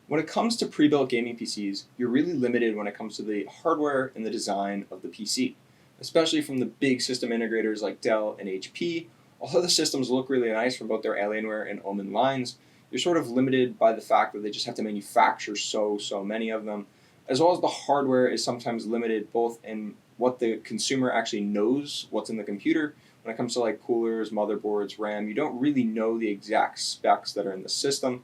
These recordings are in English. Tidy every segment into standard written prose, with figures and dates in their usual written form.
When it comes to pre-built gaming PCs, you're really limited when it comes to the hardware and the design of the PC, especially from the big system integrators like Dell and HP. Although the systems look really nice from both their Alienware and Omen lines, you're sort of limited by the fact that they just have to manufacture so many of them, as well as the hardware is sometimes limited both in what the consumer actually knows what's in the computer. When it comes to like coolers, motherboards, RAM, you don't really know the exact specs that are in the system.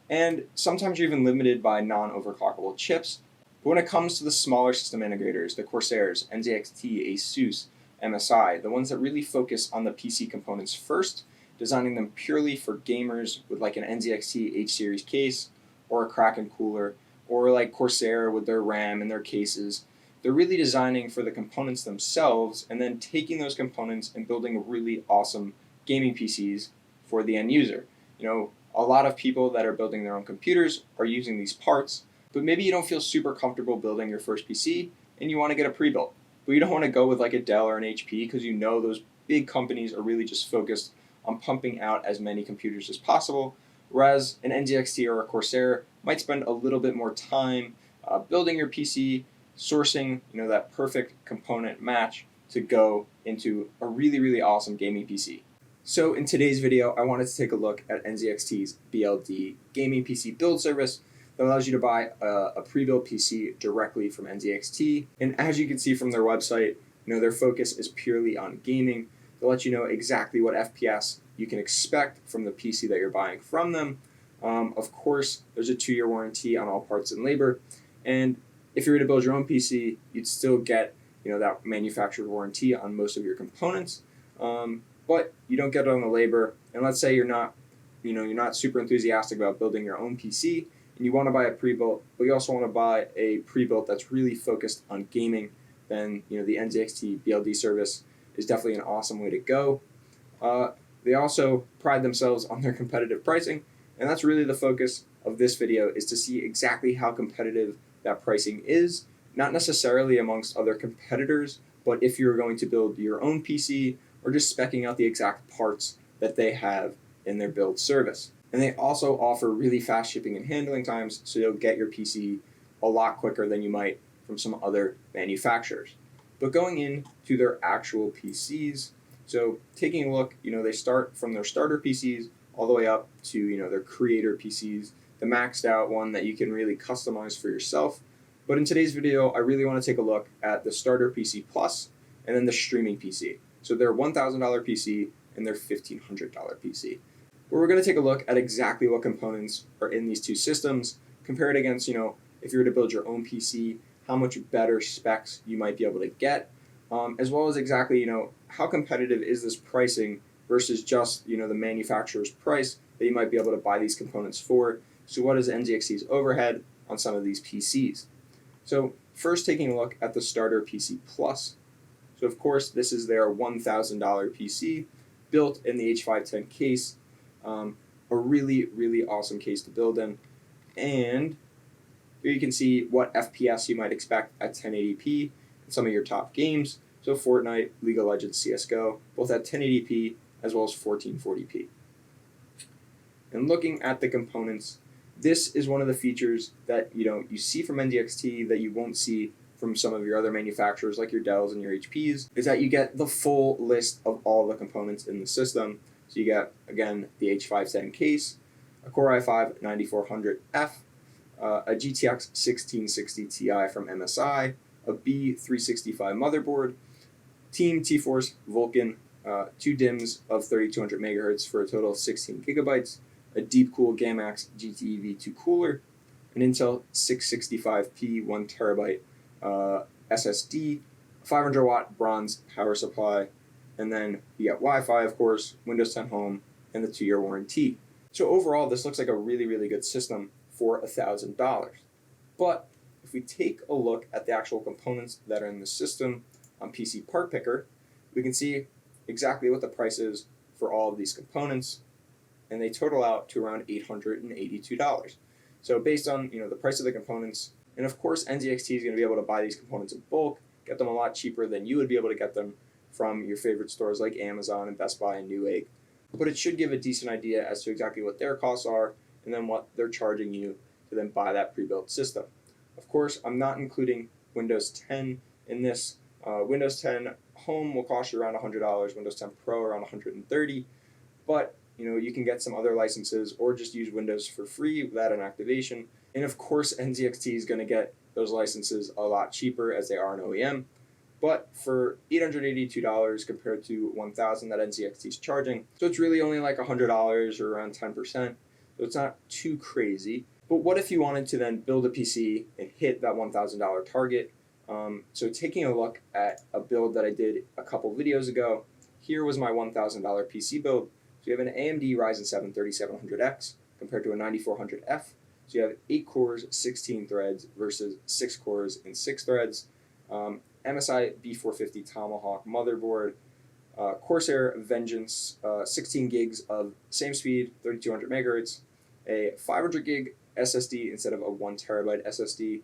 And sometimes you're even limited by non-overclockable chips. But when it comes to the smaller system integrators, the Corsairs, NZXT, Asus, MSI, the ones that really focus on the PC components first, designing them purely for gamers with like an NZXT H-series case or a Kraken cooler, or like Corsair with their RAM and their cases, they're really designing for the components themselves and then taking those components and building really awesome gaming PCs for the end user. A lot of people that are building their own computers are using these parts, but maybe you don't feel super comfortable building your first PC and you want to get a pre-built. But you don't want to go with like a Dell or an HP because you know those big companies are really just focused on pumping out as many computers as possible, whereas an NZXT or a Corsair might spend a little bit more time building your PC, sourcing that perfect component match to go into a really awesome gaming PC. So in today's video, I wanted to take a look at NZXT's BLD gaming PC build service that allows you to buy a pre-built PC directly from NZXT. And as you can see from their website, their focus is purely on gaming. They'll let you know exactly what FPS you can expect from the PC that you're buying from them. Of course, there's a 2-year warranty on all parts and labor. And if you were to build your own PC, you'd still get that manufacturer warranty on most of your components. But you don't get it on the labor. And let's say you're not super enthusiastic about building your own PC and you want to buy a pre-built, but you also want to buy a pre-built that's really focused on gaming, then the NZXT BLD service is definitely an awesome way to go. They also pride themselves on their competitive pricing, and that's really the focus of this video, is to see exactly how competitive that pricing is, not necessarily amongst other competitors, but if you're going to build your own PC or just speccing out the exact parts that they have in their build service. And they also offer really fast shipping and handling times, so you'll get your PC a lot quicker than you might from some other manufacturers. But going into their actual PCs, so taking a look, they start from their starter PCs all the way up to their creator PCs, the maxed out one that you can really customize for yourself. But in today's video, I really want to take a look at the starter PC Plus and then the streaming PC. So their $1,000 PC and their $1,500 PC. Where we're going to take a look at exactly what components are in these two systems, compare it against, if you were to build your own PC, how much better specs you might be able to get, as well as exactly, how competitive is this pricing versus just, the manufacturer's price that you might be able to buy these components for. So what is NZXT's overhead on some of these PCs? So first taking a look at the starter PC Plus. So of course, this is their $1,000 PC built in the H510 case. A really awesome case to build in. And here you can see what FPS you might expect at 1080p in some of your top games. So Fortnite, League of Legends, CSGO, both at 1080p as well as 1440p. And looking at the components, this is one of the features that you see from NZXT that you won't see from some of your other manufacturers like your Dells and your HPs, is that you get the full list of all the components in the system. So you get, again, the H510 case, a Core i5-9400F, a GTX 1660 Ti from MSI, a B365 motherboard, Team T-Force Vulkan, 2 DIMMs of 3200 MHz for a total of 16 gigabytes, a Deepcool Gamax GTE V2 cooler, an Intel 665p 1 terabyte SSD, 500 watt bronze power supply, and then you get Wi-Fi, of course, Windows 10 Home, and the 2-year warranty. So overall, this looks like a really good system for $1,000. But if we take a look at the actual components that are in the system on PC Part Picker, we can see exactly what the price is for all of these components, and they total out to around $882. So based on the price of the components, and of course NZXT is going to be able to buy these components in bulk, get them a lot cheaper than you would be able to get them from your favorite stores like Amazon and Best Buy and Newegg. But it should give a decent idea as to exactly what their costs are and then what they're charging you to then buy that pre-built system. Of course, I'm not including Windows 10 in this. Windows 10 Home will cost you around $100, Windows 10 Pro around $130, but you can get some other licenses or just use Windows for free without an activation. And of course, NZXT is going to get those licenses a lot cheaper as they are an OEM. But for $882 compared to $1,000 that NZXT is charging, so it's really only like $100 or around 10%. So it's not too crazy. But what if you wanted to then build a PC and hit that $1,000 target? So taking a look at a build that I did a couple videos ago, here was my $1,000 PC build. So you have an AMD Ryzen 7 3700X compared to a 9400F. So you have 8 cores, 16 threads versus 6 cores and 6 threads. MSI B450 Tomahawk motherboard, Corsair Vengeance, 16 gigs of same speed, 3200 megahertz, a 500 gig SSD instead of a 1 terabyte SSD.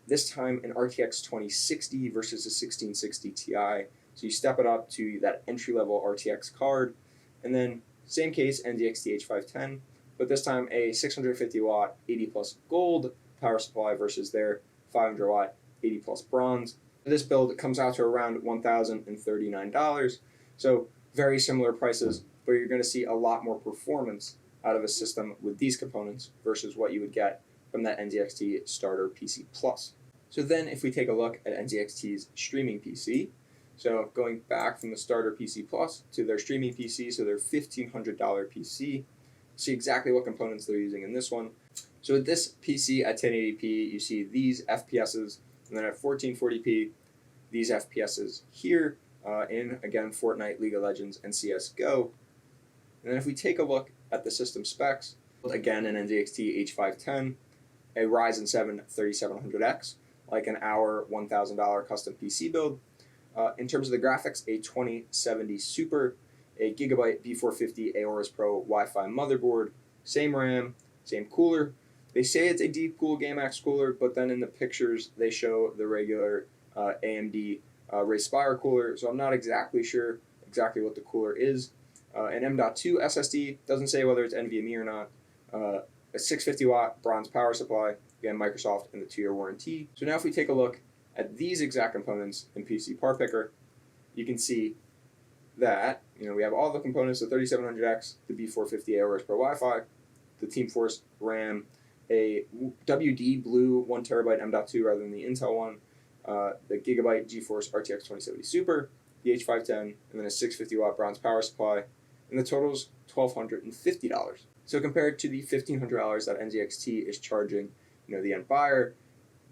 This time an RTX 2060 versus a 1660 Ti. So you step it up to that entry-level RTX card. And then same case, NZXT H510, but this time a 650 watt 80 plus gold power supply versus their 500 watt 80 plus bronze. This build comes out to around $1,039. So very similar prices, but you're going to see a lot more performance out of a system with these components versus what you would get from that NZXT Starter PC Plus. So then if we take a look at NZXT's Streaming PC, so going back from the Starter PC Plus to their Streaming PC, so their $1,500 PC, see exactly what components they're using in this one. So with this PC at 1080p, you see these FPSs, and then at 1440p, these FPSs here in, again, Fortnite, League of Legends, and CSGO. And then if we take a look at the system specs, again, an NZXT H510, a Ryzen 7 3700X, like an our $1,000 custom PC build. In terms of the graphics, a 2070 Super, a Gigabyte B450 Aorus Pro Wi-Fi motherboard, same RAM, same cooler. They say it's a Deep Cool GameX cooler, but then in the pictures they show the regular AMD Respire cooler, so I'm not exactly sure what the cooler is. An M.2 SSD, doesn't say whether it's NVMe or not. A 650 watt bronze power supply, again Microsoft and the 2-year warranty. So now if we take a look at these exact components in PC Part Picker, you can see that we have all the components: the 3700X, the B450 Aorus Pro Wi-Fi, the Team Force RAM, a WD Blue 1 terabyte M.2 rather than the Intel one, the Gigabyte GeForce RTX 2070 Super, the H510, and then a 650 watt bronze power supply, and the total's $1,250. So compared to the $1,500 that NZXT is charging, the end buyer,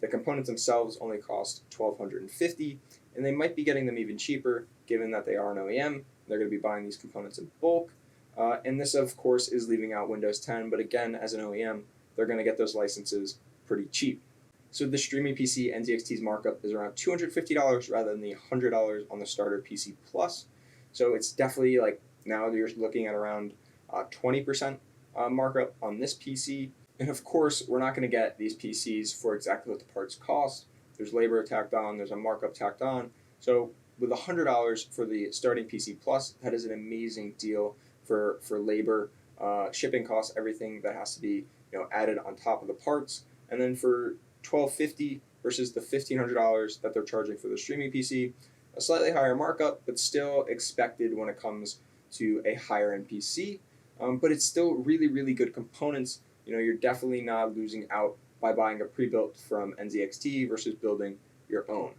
the components themselves only cost $1,250, and they might be getting them even cheaper, given that they are an OEM. They're going to be buying these components in bulk, and this, of course, is leaving out Windows 10. But again, as an OEM, they're going to get those licenses pretty cheap. So the Streaming PC NZXT's markup is around $250 rather than the $100 on the Starter PC Plus. So it's definitely like now you're looking at around 20% markup on this PC. And of course, we're not going to get these PCs for exactly what the parts cost. There's labor tacked on, there's a markup tacked on. So with $100 for the starting PC Plus, that is an amazing deal for labor, shipping costs, everything that has to be added on top of the parts. And then for $1,250 versus the $1,500 that they're charging for the Streaming PC, a slightly higher markup, but still expected when it comes to a higher end PC. But it's still really, really good components. You're definitely not losing out by buying a pre-built from NZXT versus building your own.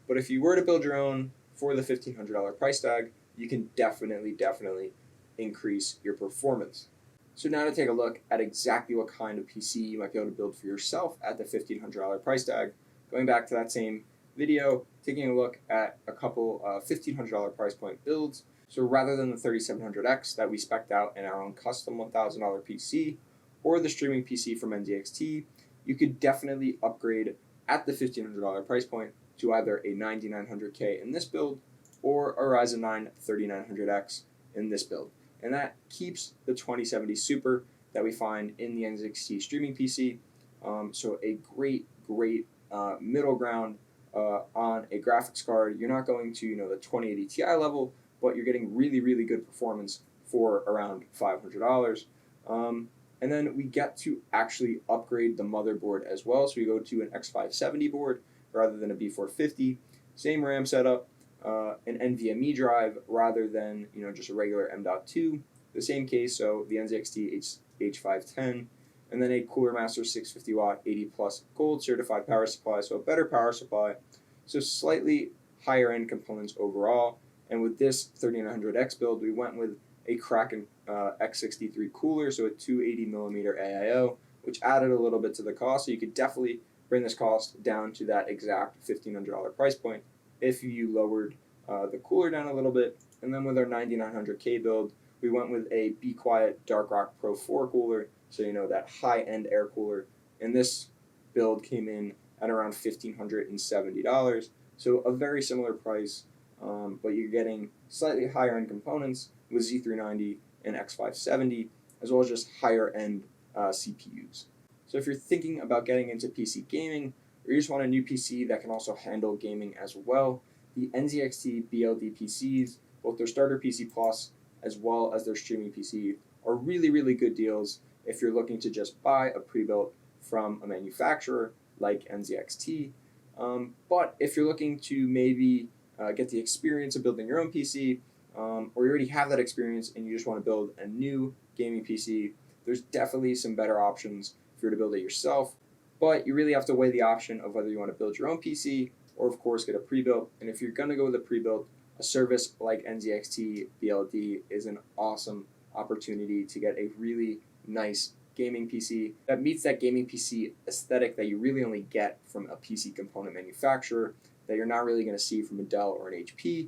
But if you were to build your own for the $1,500 price tag, you can definitely increase your performance. So now to take a look at exactly what kind of PC you might be able to build for yourself at the $1,500 price tag, going back to that same video, taking a look at a couple $1,500 price point builds. So rather than the 3700X that we spec'd out in our own custom $1,000 PC, or the Streaming PC from NZXT, you could definitely upgrade at the $1,500 price point to either a 9900K in this build or a Ryzen 9 3900X in this build. And that keeps the 2070 Super that we find in the NZXT Streaming PC. So a great middle ground on a graphics card. You're not going to the 2080 Ti level, but you're getting really good performance for around $500. And then we get to actually upgrade the motherboard as well. So we go to an X570 board rather than a B450. Same RAM setup, an NVMe drive rather than just a regular M.2. The same case, so the NZXT H510, and then a Cooler Master 650 watt 80 plus gold certified power supply, so a better power supply. So slightly higher end components overall. And with this 3900X build, we went with a Kraken X63 cooler, so a 280 millimeter AIO, which added a little bit to the cost. So you could definitely bring this cost down to that exact $1,500 price point if you lowered the cooler down a little bit. And then with our 9900K build, we went with a Be Quiet Dark Rock Pro 4 cooler, so that high-end air cooler. And this build came in at around $1,570, so a very similar price, but you're getting slightly higher-end components with Z390 and X570, as well as just higher-end CPUs. So if you're thinking about getting into PC gaming, or you just want a new PC that can also handle gaming as well, the NZXT BLD PCs, both their starter PC Plus as well as their streaming PC, are really, really good deals if you're looking to just buy a pre-built from a manufacturer like NZXT. But if you're looking to maybe get the experience of building your own PC, or you already have that experience and you just want to build a new gaming PC, there's definitely some better options if you're to build it yourself. But you really have to weigh the option of whether you want to build your own PC or, of course, get a pre-built. And if you're going to go with a pre-built, a service like NZXT BLD is an awesome opportunity to get a really nice gaming PC that meets that gaming PC aesthetic that you really only get from a PC component manufacturer, that you're not really going to see from a Dell or an HP,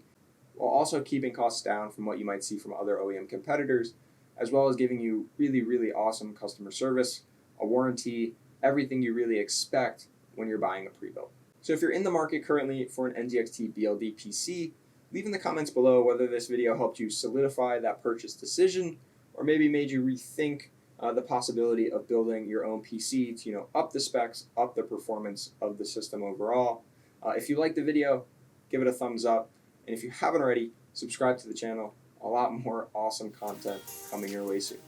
while also keeping costs down from what you might see from other OEM competitors, as well as giving you really, really awesome customer service, a warranty, everything you really expect when you're buying a pre-built. So if you're in the market currently for an NZXT BLD PC, leave in the comments below whether this video helped you solidify that purchase decision, or maybe made you rethink the possibility of building your own PC to up the specs, up the performance of the system overall. If you liked the video, give it a thumbs up, and if you haven't already, subscribe to the channel. A lot more awesome content coming your way soon.